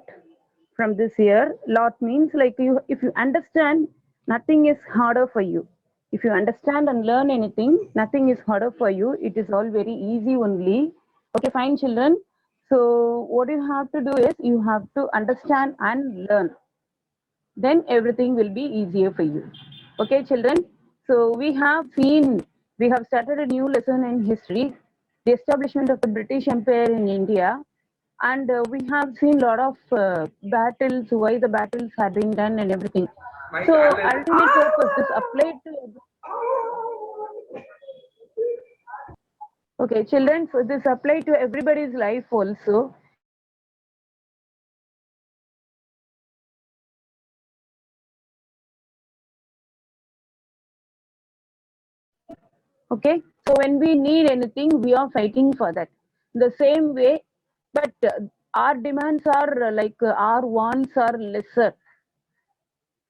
lot from this year. Lot means like if you understand, nothing is harder for you. If you understand and learn anything, nothing is harder for you. It is all very easy only. Okay, fine, children. So what you have to do is you have to understand and learn. Then everything will be easier for you. Okay, children. So we have started a new lesson in history, the establishment of the British Empire in India, and we have seen a lot of battles, why the battles have been done and everything. So ultimate purpose, this applied to, okay, children, so this applied to everybody's life also. Okay, so when we need anything, we are fighting for that. The same way, but our demands are our wants are lesser.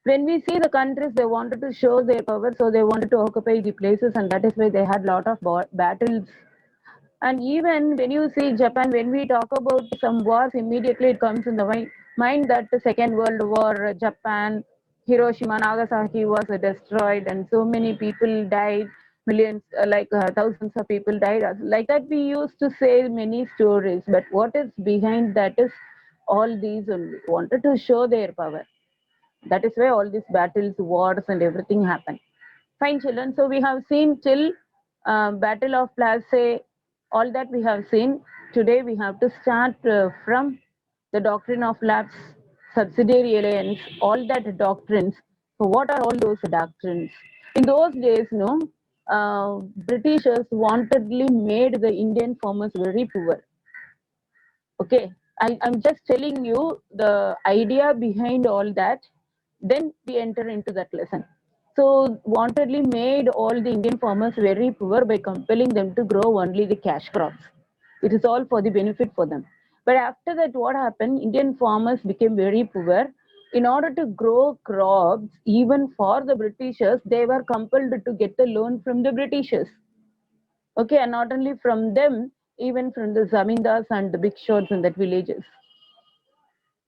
When we see the countries, they wanted to show their power, so they wanted to occupy the places, and that is why they had a lot of battles. And even when you see Japan, when we talk about some wars, immediately it comes in the mind that the Second World War, Japan, Hiroshima, Nagasaki was destroyed, and so many people died, millions, thousands of people died. Like that, we used to say many stories, but what is behind that is all these only wanted to show their power. That is why all these battles, wars, and everything happened. Fine, children. So we have seen till Battle of Plassey, all that we have seen. Today we have to start from the doctrine of lapse, subsidiary alliance, all that doctrines. So what are all those doctrines? In those days, no, Britishers wantedly made the Indian farmers very poor. Okay, I'm just telling you the idea behind all that. Then we enter into that lesson. So, wantedly made all the Indian farmers very poor by compelling them to grow only the cash crops. It is all for the benefit for them. But after that, what happened? Indian farmers became very poor. In order to grow crops, even for the Britishers, they were compelled to get the loan from the Britishers. Okay, and not only from them, even from the zamindars and the big shots in that villages.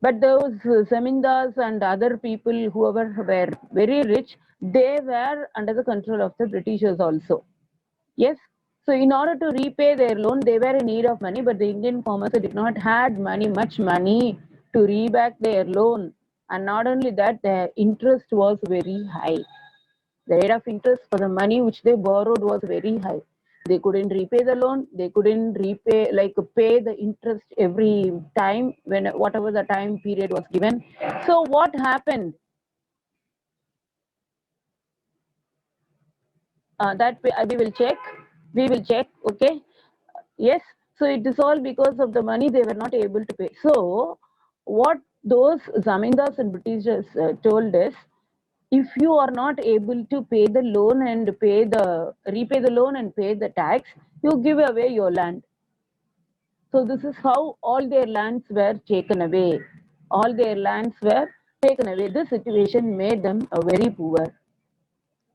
But those zamindars and other people, whoever were very rich, they were under the control of the Britishers also. Yes. So in order to repay their loan, they were in need of money, but the Indian farmers did not had much money to repay their loan. And not only that, their interest was very high. The rate of interest for the money which they borrowed was very high. They couldn't repay the loan. They couldn't repay pay the interest every time when whatever the time period was given. So what happened? That we will check. We will check. Okay. Yes. So it is all because of the money they were not able to pay. So what those zamindars and Britishers told us, if you are not able to pay the loan and repay the loan and pay the tax, you give away your land. So this is how all their lands were taken away. All their lands were taken away. This situation made them very poor.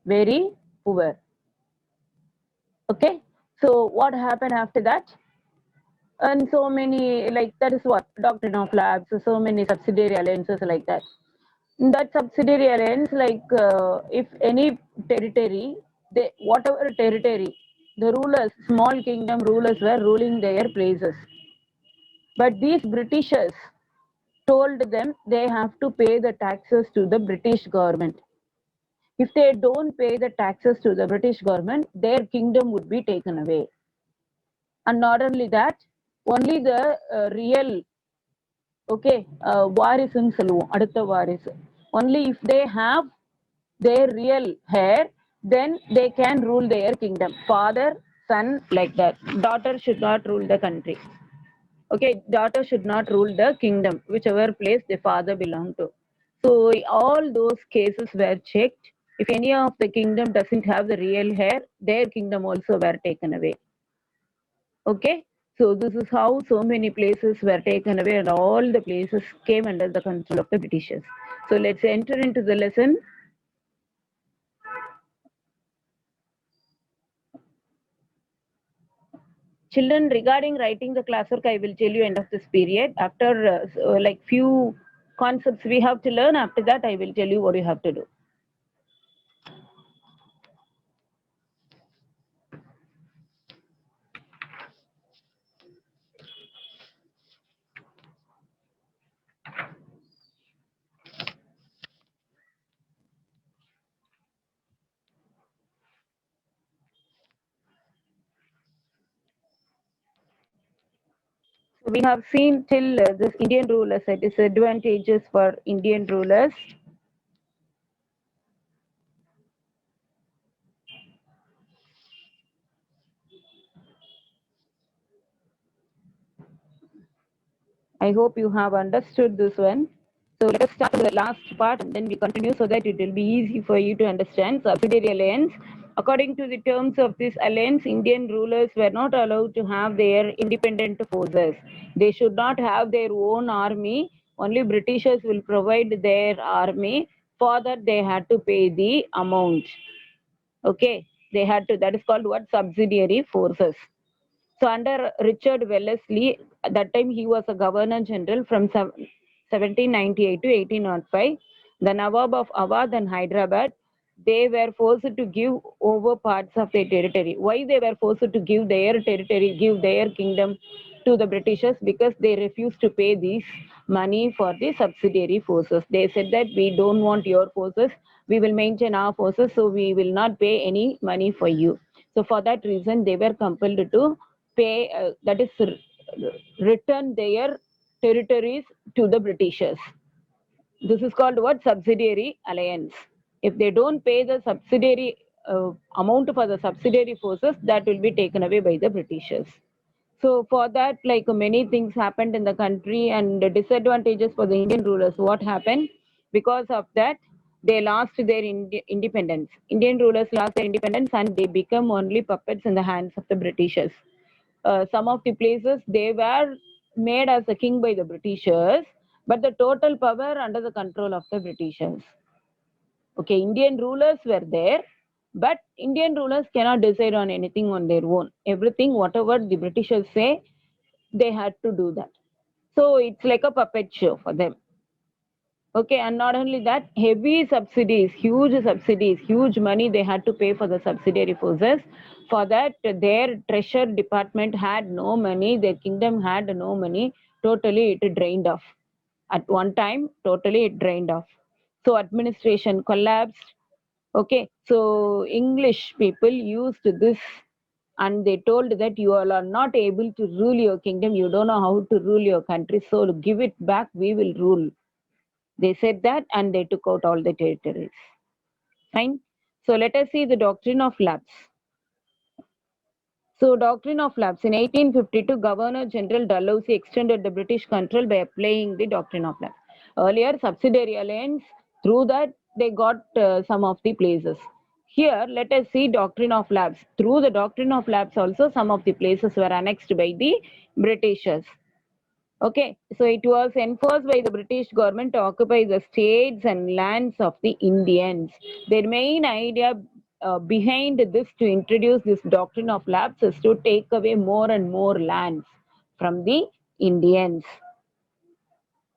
Very poor. Okay. So what happened after that? And so many, like that is what doctrine of lapse, so many subsidiary alliances like that. That subsidiary alliance, if any territory, they whatever territory, the rulers, small kingdom rulers were ruling their places. But these Britishers told them they have to pay the taxes to the British government. If they don't pay the taxes to the British government, their kingdom would be taken away. And not only that, only the real okay, வாரிசுன்னு சொல்லுவோம் அடுத்த வாரிசு. Only if they have their real heir, then they can rule their kingdom. Father, son, like that. Daughter should not rule the country. Okay, daughter should not rule the kingdom, whichever place the father belonged to. So all those cases were checked. If any of the kingdom doesn't have the real heir, their kingdom also were taken away. Okay, so this is how so many places were taken away and all the places came under the control of the Britishers. So let's enter into the lesson. Children, regarding writing the classwork, I will tell you end of this period. After like few concepts we have to learn. After that, I will tell you what you have to do. We have seen till this Indian rulers, disadvantages for Indian rulers. I hope you have understood this one. So let us start with the last part and then we continue so that it will be easy for you to understand. Subsidiary alliance. According to the terms of this alliance, Indian rulers were not allowed to have their independent forces. They should not have their own army. Only Britishers will provide their army. For that, they had to pay the amount. Okay, they had to. That is called what? Subsidiary forces. So under Richard Wellesley, at that time he was a Governor General from 1798 to 1805. The Nawab of Awadh and Hyderabad, they were forced to give over parts of their territory. Why they were forced to give their territory, give their kingdom to the Britishers? Because they refused to pay this money for the subsidiary forces. They said that we don't want your forces, we will maintain our forces, so we will not pay any money for you. So for that reason, they were compelled to pay, that is, return their territories to the Britishers. This is called what? Subsidiary alliance. If they don't pay the subsidiary amount for the subsidiary forces, that will be taken away by the Britishers. So for that, like many things happened in the country and the disadvantages for the Indian rulers. What happened? Because of that, they lost their independence. Indian rulers lost their independence and they become only puppets in the hands of the Britishers. Some of the places they were made as a king by the Britishers, but the total power under the control of the Britishers. Okay, Indian rulers were there, but Indian rulers cannot decide on anything on their own. Everything, whatever the Britishers say, they had to do that. So it's like a puppet show for them. Okay, and not only that, heavy subsidies, huge money they had to pay for the subsidiary forces. For that, their treasure department had no money, their kingdom had no money. Totally, it drained off. At one time, totally it drained off. So administration collapsed. Okay, so English people used this and they told that you all are not able to rule your kingdom, you don't know how to rule your country, so give it back, we will rule. They said that and they took out all the territories. Fine. So let us see the doctrine of lapse. So doctrine of lapse. In 1852, Governor General Dalhousie extended the British control by applying the doctrine of lapse. Earlier, subsidiary alliance, through that they got some of the places. Here, let us see doctrine of lapse. Through the doctrine of lapse also, some of the places were annexed by the Britishers. Okay, so it was enforced by the British government to occupy the states and lands of the Indians. Their main idea behind this to introduce this doctrine of lapse is to take away more and more lands from the Indians.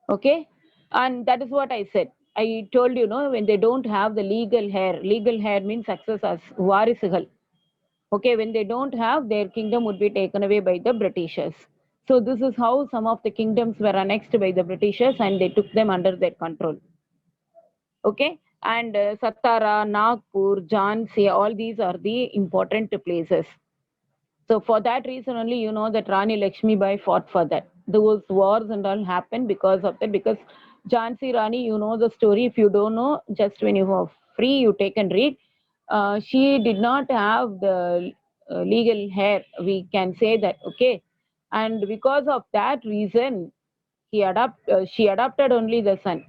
Okay, and that is what I said. I told you, no, when they don't have the legal heir means successors, varisugal. Okay, when they don't have, their kingdom would be taken away by the Britishers. So this is how some of the kingdoms were annexed by the Britishers and they took them under their control. Okay, and Satara, Nagpur, Jhansi, all these are the important places. So for that reason only, you know that Rani Lakshmi Bai fought for that. Those wars and all happened because of that. Because Jhansi Rani, you know the story. If you don't know, just when you are free, you take and read. She did not have the legal hair. We can say that, okay. And because of that reason, she adopted only the son.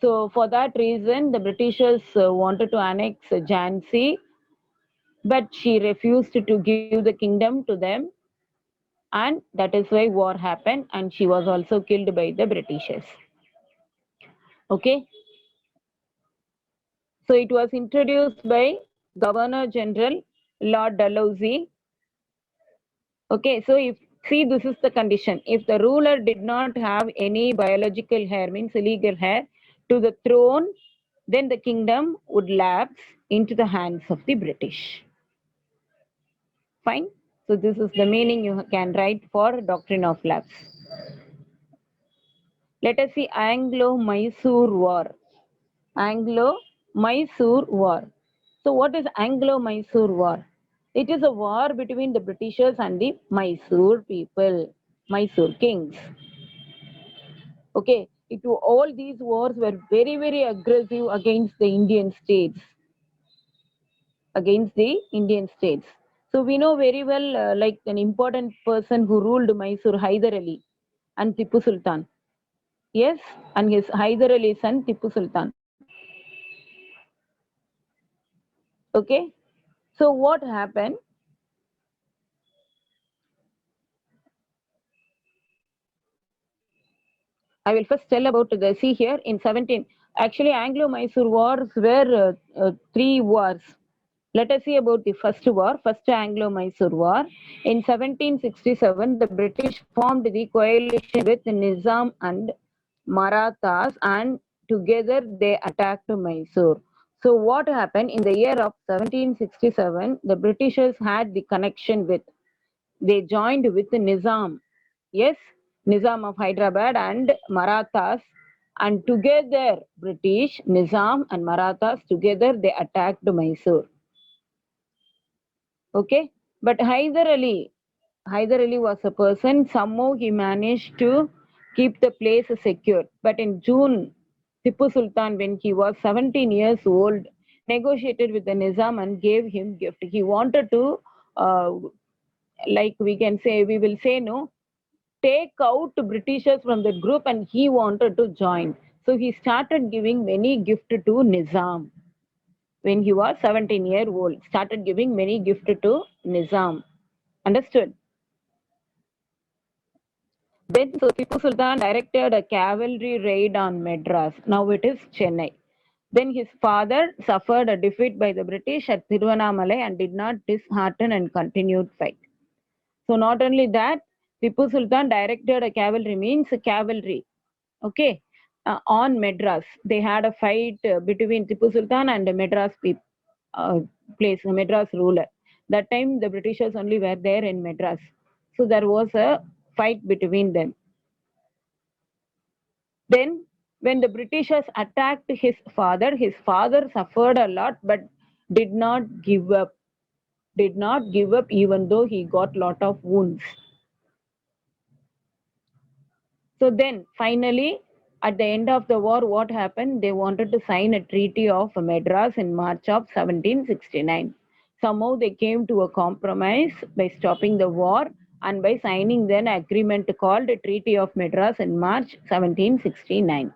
So for that reason, the Britishers wanted to annex Jhansi, but she refused to give the kingdom to them, and that is why war happened and she was also killed by the Britishers. Okay, so it was introduced by Governor General Lord Dalhousie. Okay, so if see this is the condition. If the ruler did not have any biological heir, means legal heir, to the throne, then the kingdom would lapse into the hands of the British. Fine. So this is the meaning you can write for doctrine of lapse. Let us see Anglo-Mysore War. Anglo-Mysore War. So what is Anglo-Mysore War? It is a war between the Britishers and the Mysore people, Mysore kings. Okay, all these wars were very, very aggressive against the Indian states. Against the Indian states. So we know very well, like an important person who ruled Mysore, Hyder Ali and Tipu Sultan. Yes, and his Hyder Ali son Tipu Sultan. Okay, so what happened? I will first tell about the see here in 17. Actually, Anglo-Mysore wars were three wars. Let us see about the first war, first Anglo-Mysore war. In 1767, the British formed the coalition with Nizam and Marathas, and together they attacked Mysore. So what happened in the year of 1767? The Britishers had the connection with, they joined with Nizam. Yes, Nizam of Hyderabad and Marathas, and together British, Nizam and Marathas together they attacked Mysore. Okay, but Hyder Ali was a person, somehow he managed to keep the place secure. But in June, Tipu Sultan, when he was 17 years old, negotiated with the Nizam and gave him gift. He wanted to, like we can say, we will say no, take out Britishers from the group, and he wanted to join. So he started giving many gifts to Nizam when he was 17-year old, started giving many gifts to Nizam. Understood? Then so Tipu Sultan directed a cavalry raid on Madras. Now it is Chennai. Then his father suffered a defeat by the British at Tiruvannamalai and did not dishearten and continued fight. So not only that, Tipu Sultan directed a cavalry, means cavalry. Okay, on Madras. They had a fight between Tipu Sultan and the Madras place, Madras ruler. That time the Britishers only were there in Madras. So there was a fight between them. Then when the Britishers attacked his father suffered a lot but did not give up. Did not give up even though he got lot of wounds. So then finally, at the end of the war, what happened? They wanted to sign a Treaty of Madras in March of 1769. Somehow they came to a compromise by stopping the war and by signing then an agreement called Treaty of Madras in March 1769.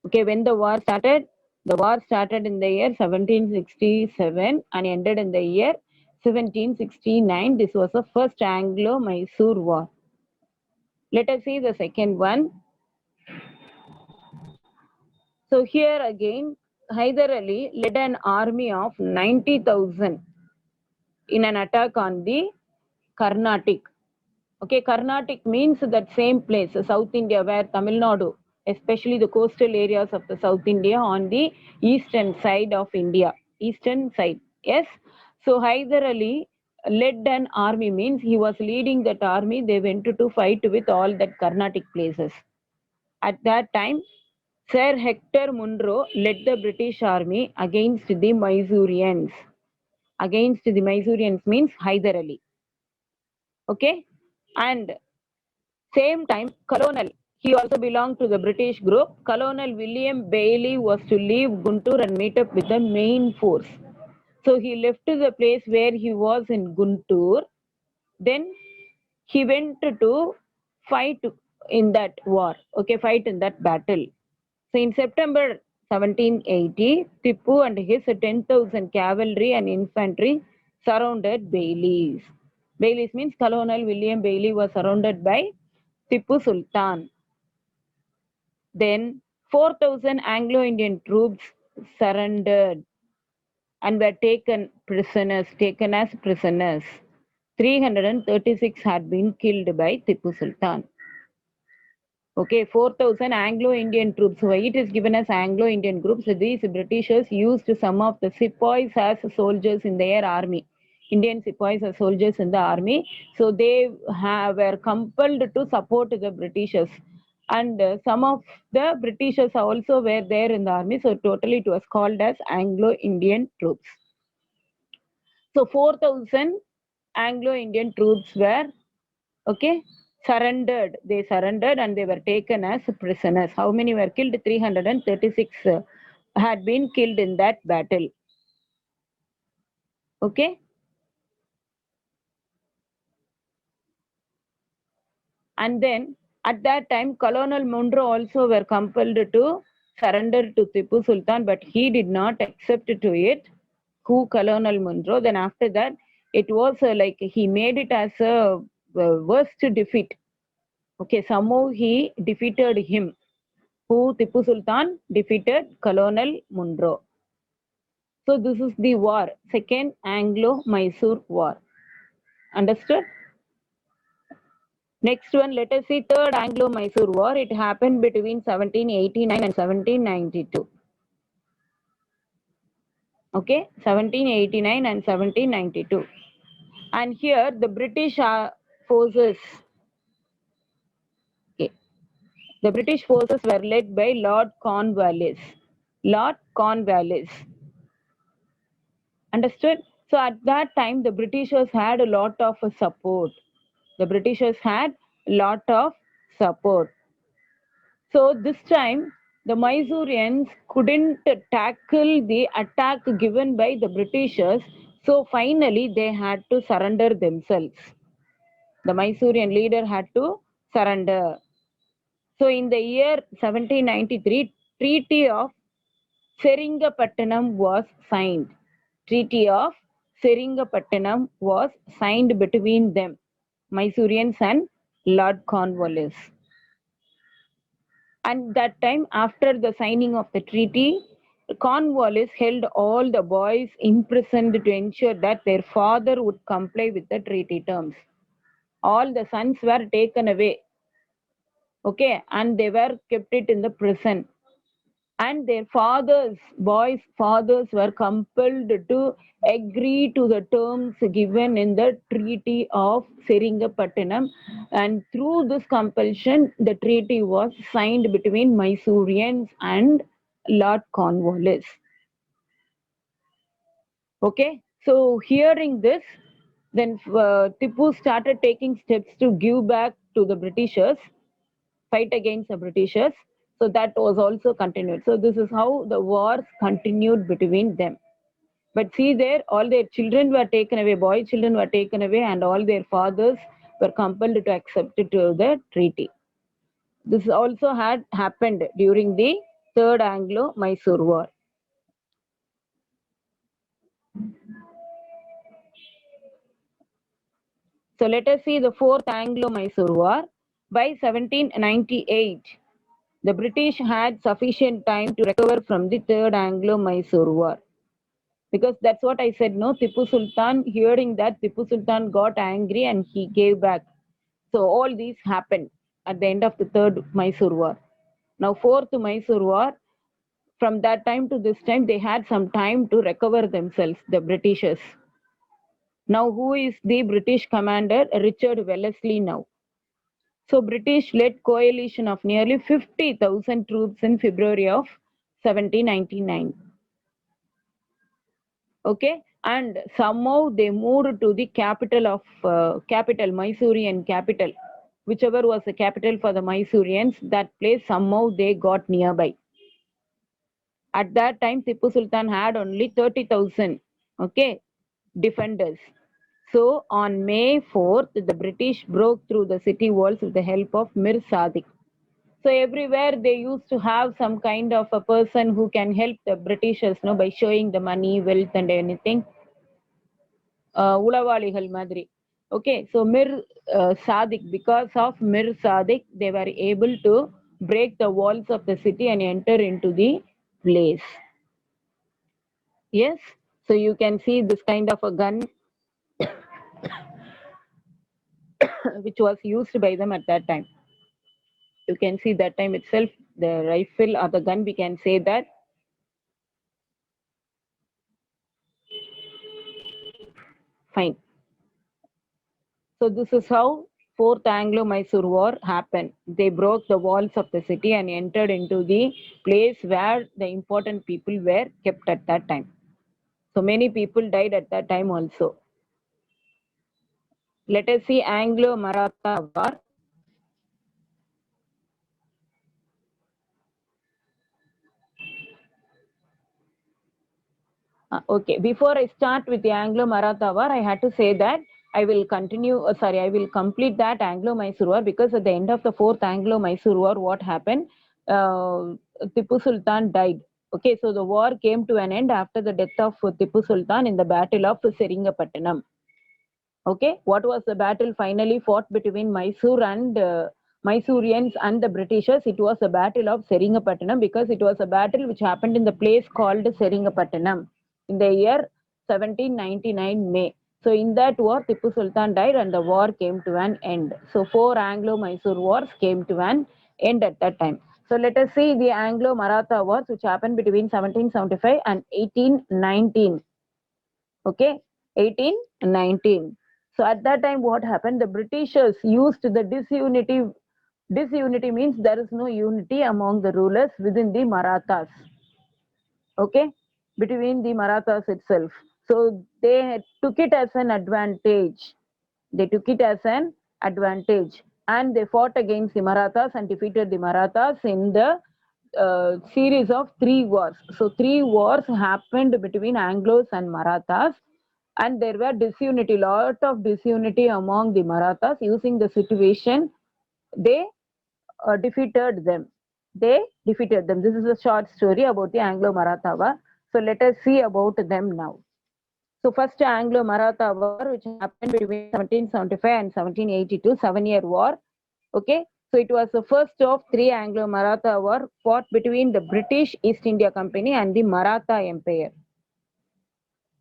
Okay, when the war started in the year 1767 and ended in the year 1769. This was the first Anglo-Mysore War. Let us see the second one. So here again, Hyder Ali led an army of 90,000 in an attack on the Carnatic. Okay, Carnatic means that same place, South India, where Tamil Nadu, especially the coastal areas of the South India on the eastern side of India. Eastern side, yes. So Hyder Ali led an army, means he was leading that army. They went to fight with all that Carnatic places. At that time, Sir Hector Munro led the British army against the Mysoreans. Against the Mysoreans means Hyder Ali. Okay? And same time, Colonel, he also belonged to the British group. Colonel William Bailey was to leave Guntur and meet up with the main force. So he left the place where he was in Guntur. Then he went to fight in that war. Okay, fight in that battle. So in September 1780, Tipu and his 10,000 cavalry and infantry surrounded Baileys. Baileys means Colonel William Bailey was surrounded by Tipu Sultan. Then 4,000 Anglo-Indian troops surrendered and were taken as prisoners. 336 had been killed by Tipu Sultan. Okay, 4,000 Anglo-Indian troops. Why it is given as Anglo-Indian groups? These Britishers used some of the sepoys as soldiers in their army. Indian sepoys as soldiers in the army. So they were compelled to support the Britishers. And some of the Britishers also were there in the army. So totally it was called as Anglo-Indian troops. So 4,000 Anglo-Indian troops were, okay, surrendered. They surrendered and they were taken as prisoners. How many were killed? 336 had been killed in that battle. Okay. And then at that time, Colonel Munro also were compelled to surrender to Tipu Sultan, but he did not accept to it. Who? Colonel Munro. Then after that, it was like he made it as a worst defeat. Okay, somehow he defeated him. Who? Tipu Sultan defeated Colonel Munro. So this is the war, Second Anglo-Mysore War. Understood? Next one, let us see Third Anglo-Mysore War. It happened between 1789 and 1792. Okay, 1789 and 1792. And here the British forces, okay, the British forces were led by Lord Cornwallis. Lord Cornwallis. Understood? So at that time, the Britishers had a lot of support. The Britishers had a lot of support. So this time, the Mysoreans couldn't tackle the attack given by the Britishers. So finally, they had to surrender themselves. The Mysorean leader had to surrender. So in the year 1793, Treaty of Seringapatnam was signed. Treaty of Seringapatnam was signed between them, Mysoreans and Lord Cornwallis. And that time, after the signing of the treaty, Cornwallis held all the boys imprisoned to ensure that their father would comply with the treaty terms. All the sons were taken away, okay, and they were kept it in the prison. And their boys' fathers were compelled to agree to the terms given in the Treaty of Seringapatnam. And through this compulsion, the treaty was signed between Mysoreans and Lord Cornwallis. Okay, so hearing this, then Tipu started taking steps to give back to the Britishers, fight against the Britishers. So that was also continued. So this is how the wars continued between them. But see there, all their children were taken away, boy children were taken away, and all their fathers were compelled to accept to the treaty. This also had happened during the Third Anglo-Mysore War. So let us see the Fourth Anglo-Mysore War. By 1798, the British had sufficient time to recover from the Third Anglo-Mysore War. Because that's what I said, no? Tipu Sultan, hearing that, Tipu Sultan got angry and he gave back. So all these happened at the end of the Third Mysore War. Now, Fourth Mysore War, from that time to this time, they had some time to recover themselves, the Britishers. Now, who is the British commander? Richard Wellesley now. So British led coalition of nearly 50,000 troops in February of 1799. Okay, and somehow they moved to the capital of Mysorean capital, whichever was the capital for the Mysoreans. That place somehow they got nearby. At that time, Tipu Sultan had only 30,000. Okay, defenders. So on May 4th, the British broke through the city walls with the help of Mir Sadiq. So everywhere they used to have some kind of a person who can help the Britishers, by showing the money, wealth, and anything. Ulavaligal madri. Okay, so Mir Sadiq, because of Mir Sadiq, they were able to break the walls of the city and enter into the place. Yes, so you can see this kind of a gun. which was used by them at that time. You can see that time itself, the rifle or the gun, we can say that. Fine. So this is how Fourth Anglo-Mysore War happened. They broke the walls of the city and entered into the place where the important people were kept at that time. So many people died at that time also. Let us see Anglo-Maratha War. Okay, before I start with the Anglo-Maratha War, I had to say that I will I will complete that Anglo-Mysore War, because at the end of the Fourth Anglo-Mysore War, what happened? Tipu Sultan died. Okay, so the war came to an end after the death of Tipu Sultan in the Battle of Seringapattanam. Okay, what was the battle finally fought between Mysore and Mysoreans and the Britishers? It was the Battle of Seringapattanam, because it was a battle which happened in the place called Seringapattanam in the year 1799 May. So in that war, Tipu Sultan died and the war came to an end. So four Anglo-Mysore wars came to an end at that time. So let us see the Anglo-Maratha wars which happened between 1775 and 1819. Okay, 1819. So at that time, what happened? The Britishers used the disunity. Disunity means there is no unity among the rulers within the Marathas. Okay, between the Marathas itself. So they took it as an advantage. They took it as an advantage, and they fought against the Marathas and defeated the Marathas in the series of three wars. So three wars happened between Anglos and Marathas, and there were disunity, lot of disunity among the Marathas. Using the situation, they defeated them. They defeated them. This is a short story about the Anglo-Maratha War. So let us see about them now. So first Anglo-Maratha War, which happened between 1775 and 1782, 7-year war. Okay, so it was the first of three Anglo-Maratha War fought between the British East India Company and the Maratha Empire.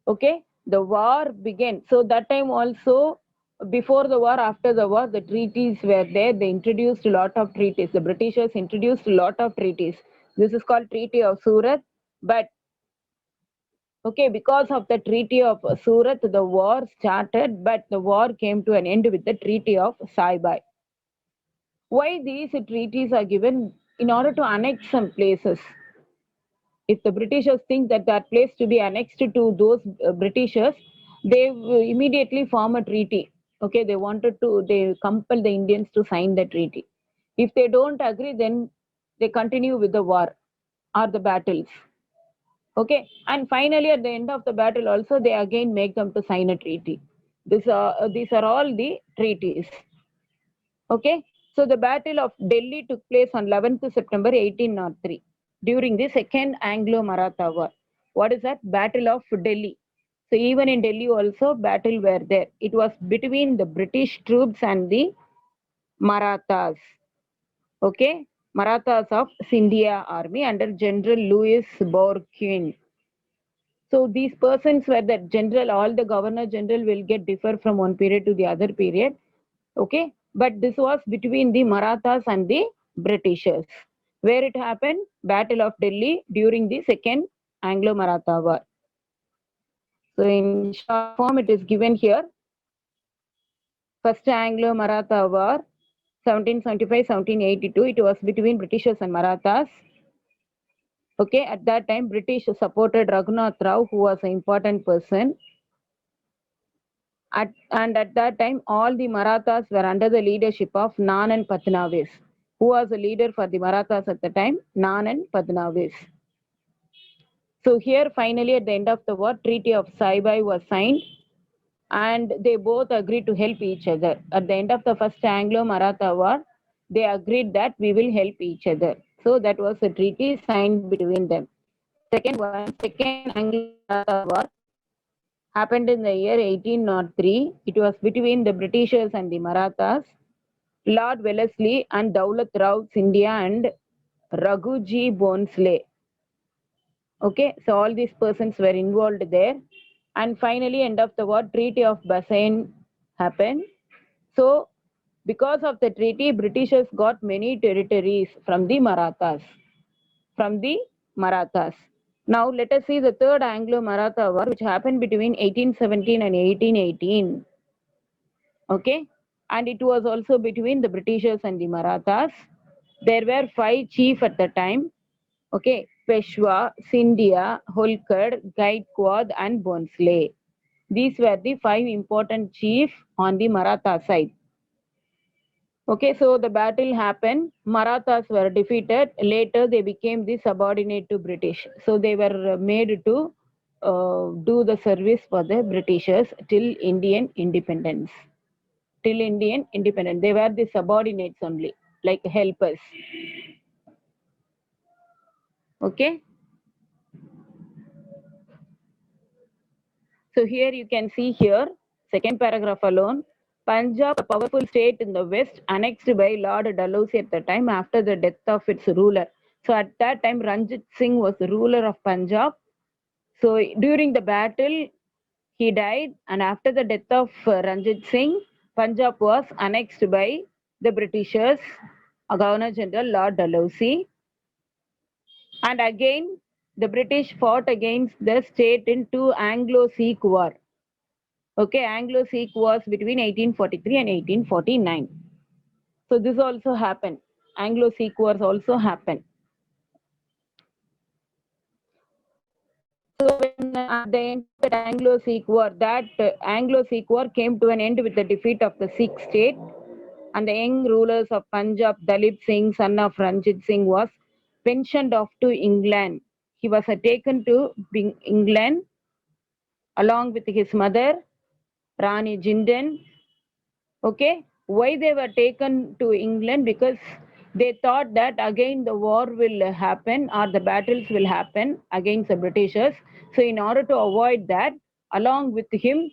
Okay, the war began. So that time also, before the war, after the war, the treaties were there. They introduced a lot of treaties. The Britishers introduced a lot of treaties. This is called Treaty of Surat. But okay, because of the Treaty of Surat, the war started, but the war came to an end with the Treaty of Saibai. Why these treaties are given? In order to annex some places. If the Britishers think that that place to be annexed to those Britishers, they immediately form a treaty. Okay, they compel the Indians to sign the treaty. If they don't agree, then they continue with the war or the battles. Okay, and finally at the end of the battle also they again make them to sign a treaty. These are all the treaties. Okay, so the Battle of Delhi took place on 11th September 1803 during the Second Anglo-Maratha War. What is that? Battle of Delhi. So even in Delhi also battle were there. It was between the British troops and the Marathas. Okay, Marathas of Scindia Army under General Louis Bourguignon. So these persons were the general, all the governor general will get differ from one period to the other period. Okay, but this was between the Marathas and the Britishers. Where it happened? Battle of Delhi during the Second Anglo-Maratha War. So in short form, it is given here. First Anglo-Maratha War, 1775-1782. It was between Britishers and Marathas. Okay, at that time, British supported Raghunath Rao, who was an important person. And at that time, all the Marathas were under the leadership of Nanan Patnavis. Who was the leader for the Marathas at the time? Nanan Patnavis. So here, finally, at the end of the war, Treaty of Saibai was signed, and they both agreed to help each other. At the end of the first Anglo-Maratha War, they agreed that we will help each other. So that was a treaty signed between them. Second Anglo-Maratha War happened in the year 1803. It was between the Britishers and the Marathas. Lord Wellesley and Daulat Rao Scindia and Raghuji Bhonsle. Okay, so all these persons were involved there. And finally, end of the war, Treaty of Bassein happened. So Because of the treaty, Britishers got many territories from the Marathas. Now let us see the Third Anglo-Maratha War, which happened between 1817 and 1818. Okay, and it was also between the Britishers and the Marathas. There were 5 chiefs at the time. Okay, Peshwa, Scindia, Holkar, Gaikwad, and Bhonsle. These were the 5 important chiefs on the Maratha side. Okay, so the battle happened. Marathas were defeated. Later, they became the subordinate to British. So they were made to do the service for the Britishers till Indian independence. Till Indian independence, they were the subordinates only, like helpers. Okay. So here you can see here, second paragraph alone. Punjab, a powerful state in the west, annexed by Lord Dalhousie at the time after the death of its ruler. So at that time, Ranjit Singh was the ruler of Punjab. So during the battle, he died, and after the death of Ranjit Singh, Punjab was annexed by the Britishers, Governor General Lord Dalhousie. And again, the British fought against the state in 2 Anglo-Sikh War. Okay, Anglo-Sikh wars between 1843 and 1849. So this also happened. Anglo-Sikh wars also happened. So when at the end of the Anglo-Sikh war, that Anglo-Sikh war came to an end with the defeat of the Sikh state, and the young rulers of Punjab, Dalip Singh, son of Ranjit Singh, was pensioned off to England. He was taken to England along with his mother, Rani Jindal. Okay, why they were taken to England? Because they thought that again the war will happen or the battles will happen against the Britishers. So in order to avoid that, along with him,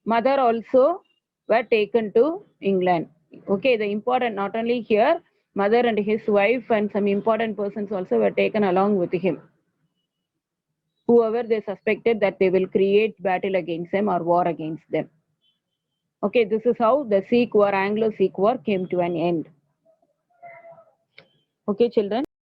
mother also were taken to England. Okay, the important, not only here, mother and his wife and some important persons also were taken along with him. Whoever they suspected that they will create battle against them or war against them. Okay, this is how the Sikh war, Anglo-Sikh war came to an end. Okay, children.